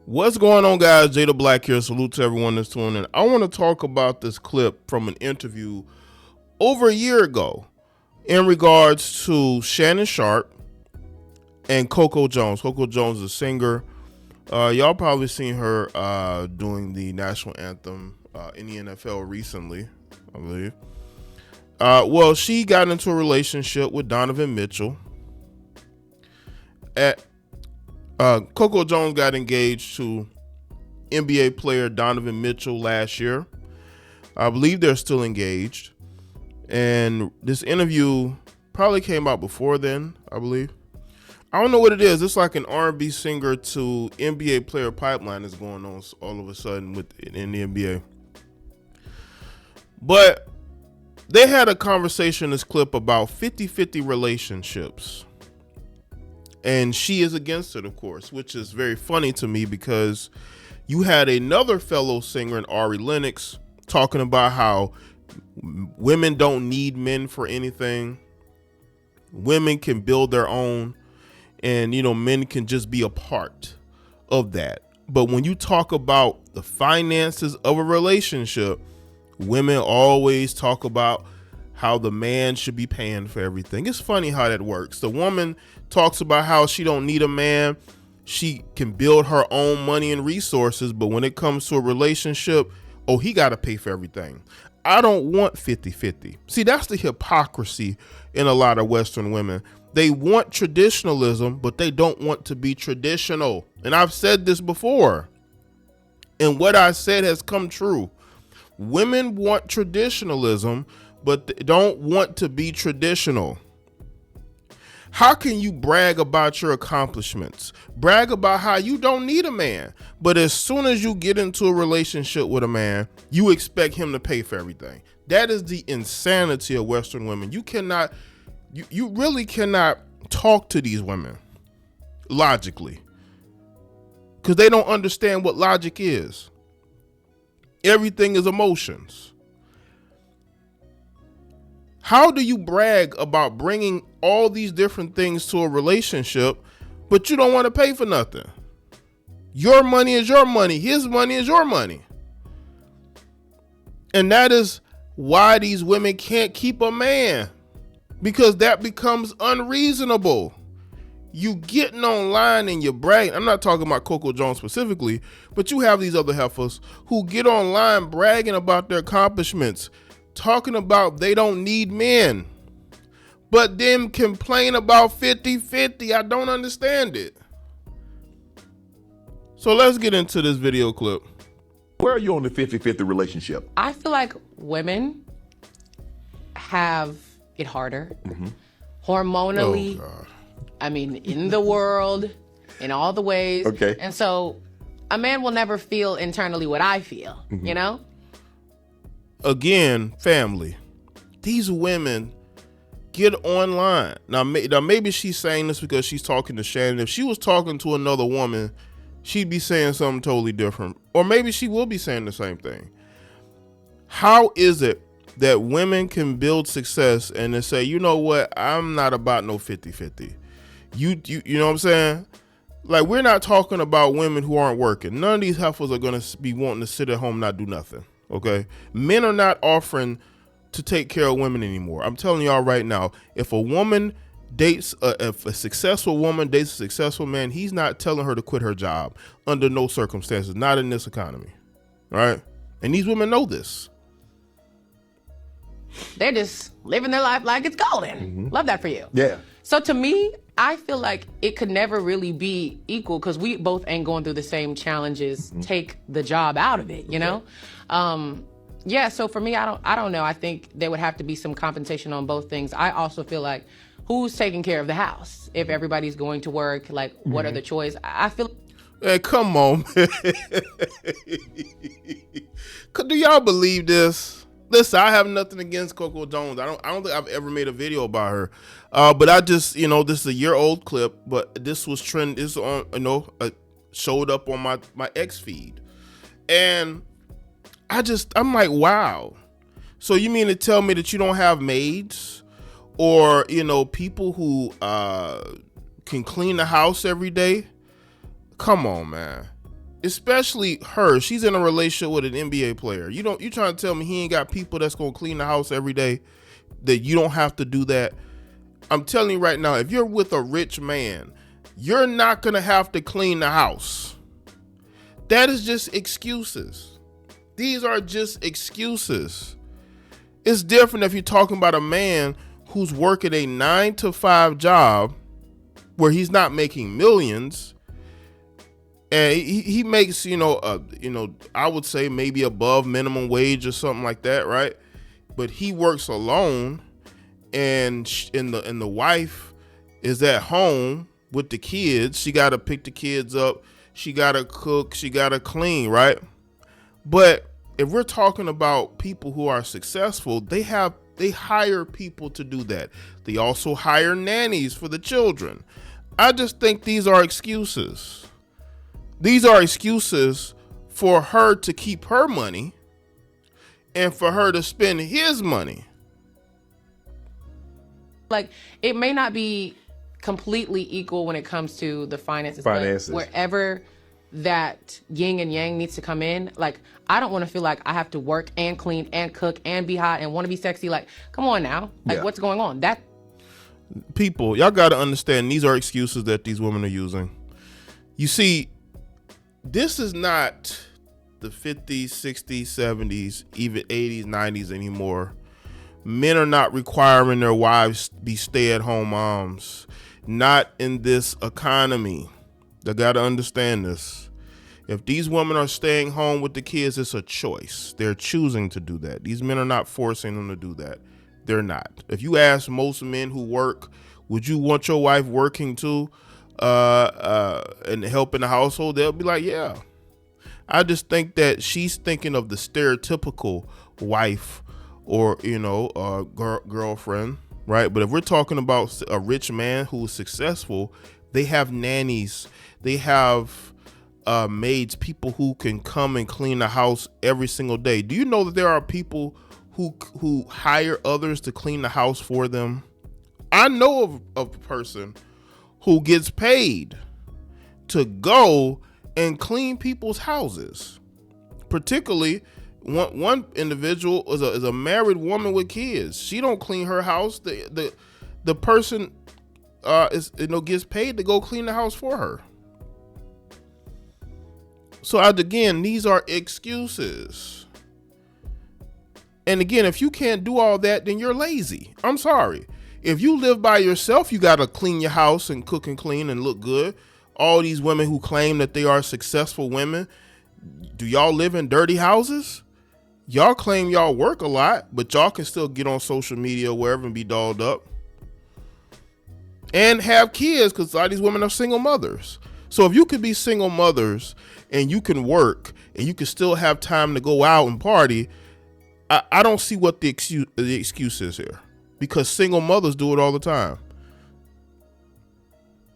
What's going on, guys? Jay the Black here. Salute to everyone that's tuning in. I want to talk about this clip from an interview over a year ago in regards to Shannon Sharpe and Coco Jones. Coco Jones is a singer. Y'all probably seen her doing the national anthem in the NFL recently, I believe. Well, she got into a relationship with Donovan Mitchell. Coco Jones got engaged to NBA player Donovan Mitchell last year. I believe they're still engaged. And this interview probably came out before then, I believe. I don't know what it is. It's like an R&B singer to NBA player pipeline is going on all of a sudden in the NBA. But they had a conversation in this clip about 50-50 relationships. And she is against it, of course, which is very funny to me because you had another fellow singer in Ari Lennox talking about how women don't need men for anything. Women can build their own, and, men can just be a part of that. But when you talk about the finances of a relationship, women always talk about how the man should be paying for everything. It's funny how that works. The woman talks about how she don't need a man. She can build her own money and resources, but when it comes to a relationship, he got to pay for everything. I don't want 50-50. See, that's the hypocrisy in a lot of Western women. They want traditionalism, but they don't want to be traditional. And I've said this before, and what I said has come true. Women want traditionalism, but they don't want to be traditional. How can you brag about your accomplishments? Brag about how you don't need a man. But as soon as you get into a relationship with a man, you expect him to pay for everything. That is the insanity of Western women. You really cannot talk to these women logically because they don't understand what logic is. Everything is emotions. How do you brag about bringing all these different things to a relationship, but you don't want to pay for nothing? Your money is your money. His money is your money. And that is why these women can't keep a man, because that becomes unreasonable. You getting online and you're bragging. I'm not talking about Coco Jones specifically, but you have these other heifers who get online bragging about their accomplishments, talking about they don't need men, but then complain about 50-50. I don't understand it. So let's get into this video clip. Where are you on the 50-50 relationship? I feel like women have it harder hormonally. Oh, God. I mean, in the world, in all the ways. Okay. And so a man will never feel internally what I feel, Again, family, these women get online. Now maybe she's saying this because she's talking to Shannon. If she was talking to another woman, she'd be saying something totally different. Or maybe she will be saying the same thing. How is it that women can build success and then say, you know what, I'm not about no 50-50. You know what I'm saying? Like, we're not talking about women who aren't working. None of these heifers are going to be wanting to sit at home and not do nothing. Okay, men are not offering to take care of women anymore. I'm telling y'all right now, if a woman dates, if a successful woman dates a successful man, he's not telling her to quit her job under no circumstances, not in this economy. All right, and these women know this. They're just living their life like it's golden. Love that for you. Yeah. So to me, I feel like it could never really be equal because we both ain't going through the same challenges. Take the job out of it, you know? So for me, I don't know. I think there would have to be some compensation on both things. I also feel like who's taking care of the house? If everybody's going to work, like what are the chores? I feel. Hey, come on, man. Do y'all believe this? Listen, I have nothing against Coco Jones. I don't think I've ever made a video about her. But I just, this is a year-old clip, but this was trend. This on, showed up on my X feed, and I'm like, wow. So you mean to tell me that you don't have maids or people who can clean the house every day? Come on, man. especially her. She's in a relationship with an NBA player. You trying to tell me he ain't got people that's gonna clean the house every day, that you don't have to do that? I'm telling you right now, if you're with a rich man, you're not gonna have to clean the house. That is just excuses. These are just excuses. It's different if you're talking about a man who's working a 9-to-5 job where he's not making millions, and he makes, I would say maybe above minimum wage or something like that, right? But he works alone, and the wife is at home with the kids. She got to pick the kids up. She got to cook. She got to clean, right? But if we're talking about people who are successful, they hire people to do that. They also hire nannies for the children. I just think these are excuses. These are excuses for her to keep her money and for her to spend his money. Like, it may not be completely equal when it comes to the finances. But wherever that yin and yang needs to come in, like, I don't want to feel like I have to work and clean and cook and be hot and want to be sexy. Like, come on now. Like, what's going on? People, y'all got to understand, these are excuses that these women are using. You see, this is not the 50s, 60s, 70s, even 80s, 90s anymore. Men are not requiring their wives be stay-at-home moms. Not in this economy. They got to understand this. If these women are staying home with the kids, it's a choice. They're choosing to do that. These men are not forcing them to do that. They're not. If you ask most men who work, would you want your wife working too and help in the household? They'll be like, yeah. I just think that she's thinking of the stereotypical wife or, girlfriend, right? But if we're talking about a rich man who is successful, they have nannies. They have maids, people who can come and clean the house every single day. Do you know that there are people who hire others to clean the house for them? I know of a person who gets paid to go and clean people's houses. Particularly, one individual is a married woman with kids. She don't clean her house. The person gets paid to go clean the house for her. So again, these are excuses. And again, if you can't do all that, then you're lazy. I'm sorry. If you live by yourself, you got to clean your house and cook and clean and look good. All these women who claim that they are successful women, do y'all live in dirty houses? Y'all claim y'all work a lot, but y'all can still get on social media or wherever and be dolled up. And have kids, because a lot of these women are single mothers. So if you could be single mothers and you can work and you can still have time to go out and party, I don't see what the excuse is here, because single mothers do it all the time.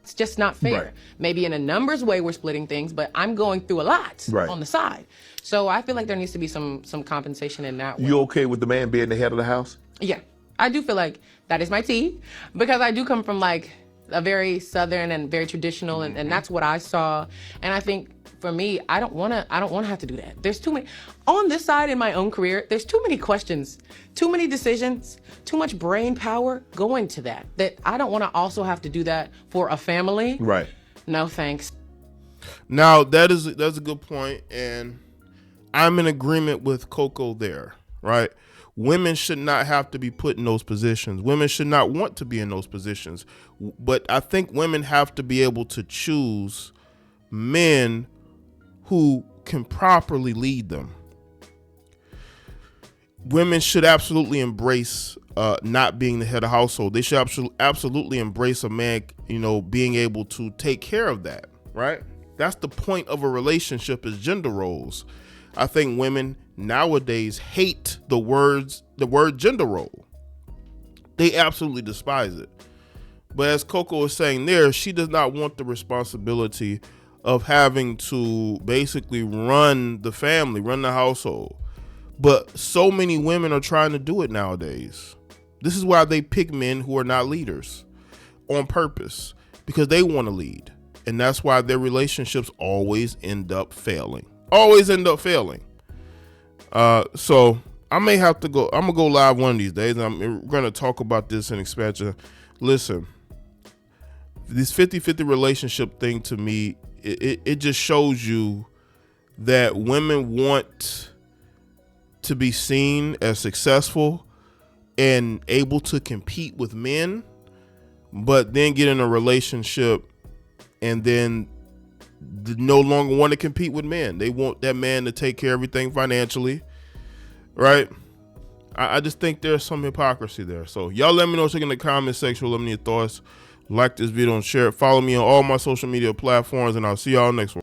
It's just not fair. Right. Maybe in a numbers way we're splitting things, but I'm going through a lot on the side. So I feel like there needs to be some compensation in that way. You okay with the man being the head of the house? Yeah, I do feel like that is my tea, because I do come from like a very Southern and very traditional, and that's what I saw. And I think for me, I don't want to have to do that. There's too many on this side in my own career. There's too many questions, too many decisions, too much brain power going to that I don't want to also have to do that for a family. Right. No, thanks. Now that's a good point, and I'm in agreement with Coco there, right? Women should not have to be put in those positions. Women should not want to be in those positions. But I think women have to be able to choose men who can properly lead them. Women should absolutely embrace not being the head of household. They should absolutely embrace a man, being able to take care of that, right? That's the point of a relationship, is gender roles. I think women nowadays hate the word gender role. They absolutely despise it. But as Coco was saying there, she does not want the responsibility of having to basically run the family, run the household. But so many women are trying to do it nowadays. This is why they pick men who are not leaders on purpose, because they want to lead. And that's why their relationships always end up failing. So I may have to go. I'm gonna go live one of these days. I'm gonna talk about this in expansion. Listen, this 50-50 relationship thing, to me, it just shows you that women want to be seen as successful and able to compete with men, but then get in a relationship and then no longer want to compete with men. They want that man to take care of everything financially, right? I just think there's some hypocrisy there. So y'all let me know in the comment section. Let me know your thoughts. Like this video and share it. Follow me on all my social media platforms, and I'll see y'all next one.